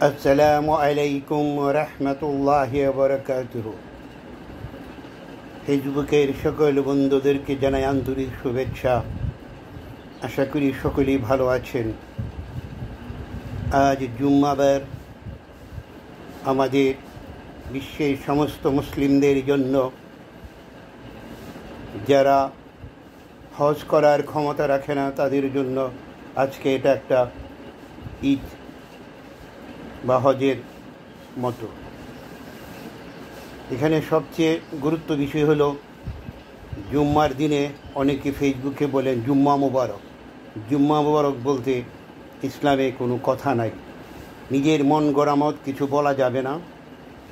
আসসালামু আলাইকুম রহমতুল্লাহি ওয়া বারাকাতুহু। ফেসবুকের সকল বন্ধুদেরকে জানাই আন্তরিক শুভেচ্ছা। আশা করি সকলেই ভালো আছেন। আজ জুম্মাবার আমাদের বিশ্বের সমস্ত মুসলিমদের জন্য, যারা হজ করার ক্ষমতা রাখে না তাদের জন্য আজকে এটা একটা ঈদ বা হজের মতো। এখানে সবচেয়ে গুরুত্ব বিষয় হলো জুম্মার দিনে অনেকে ফেসবুকে বলেন জুম্মা মুবারক। জুম্মা মুবারক বলতে ইসলামে কোনো কথা নাই, নিজের মন গড়ামত কিছু বলা যাবে না।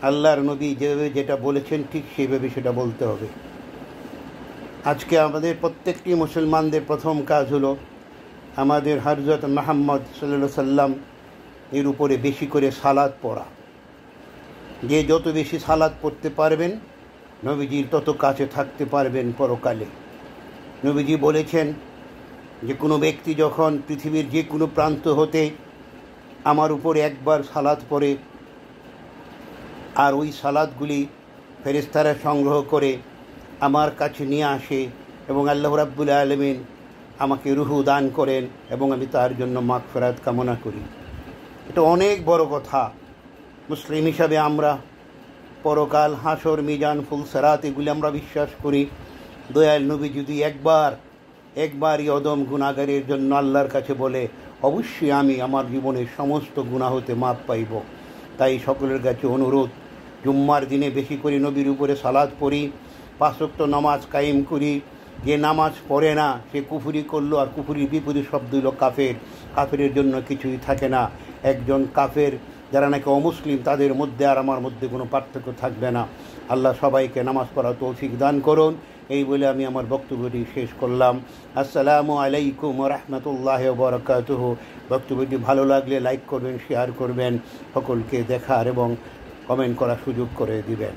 আল্লাহর নবী যেভাবে যেটা বলেছেন ঠিক সেইভাবে সেটা বলতে হবে। আজকে আমাদের প্রত্যেকটি মুসলমানদের প্রথম কাজ হলো আমাদের হযরত মুহাম্মদ সাল্লাল্লাহু আলাইহি সাল্লাম এর উপরে বেশি করে সালাত পড়া। যে যত বেশি সালাত পড়তে পারবেন নবীজির তত কাছে থাকতে পারবেন পরকালে। নবীজি বলেছেন যে কোনো ব্যক্তি যখন পৃথিবীর যে কোনো প্রান্ত হতে আমার উপরে একবার সালাত পড়ে আর ওই সালাতগুলি ফেরেশতারা সংগ্রহ করে আমার কাছে নিয়ে আসে এবং আল্লাহ রাব্বুল আলামিন আমাকে রুহু দান করেন এবং আমি তার জন্য মাগফিরাত কামনা করি। এটা অনেক বড় কথা। মুসলিম হিসাবে আমরা পরকাল, হাসর, মিজান, ফুলসেরাত এগুলি আমরা বিশ্বাস করি। দয়াল নবী যদি একবারই অদম গুনাহগারের জন্য আল্লাহর কাছে বলে, অবশ্যই আমি আমার জীবনের সমস্ত গুনাহ হতে মাপ পাইব। তাই সকলের কাছে অনুরোধ, জুম্মার দিনে বেশি করে নবীর উপরে সালাত পড়ি, 5 ওয়াক্ত নামাজ কায়েম করি। যে নামাজ পড়ে না সে কুফরি করলো, আর কুফরির বিপরীত শব্দ হলো কাফের। কাফেরের জন্য কিছুই থাকে না। একজন কাফের যারা নাকি অমুসলিম তাদের মধ্যে আর আমার মধ্যে কোনো পার্থক্য থাকবে না। আল্লাহ সবাইকে নামাজ পড়া তৌফিক দান করুন। এই বলে আমি আমার বক্তব্যটি শেষ করলাম। আসসালামু আলাইকুম রহমতুল্লাহি ওয়া বারাকাতুহু। বক্তব্যটি ভালো লাগলে লাইক করবেন, শেয়ার করবেন, সকলকে দেখার এবং কমেন্ট করার সুযোগ করে দিবেন।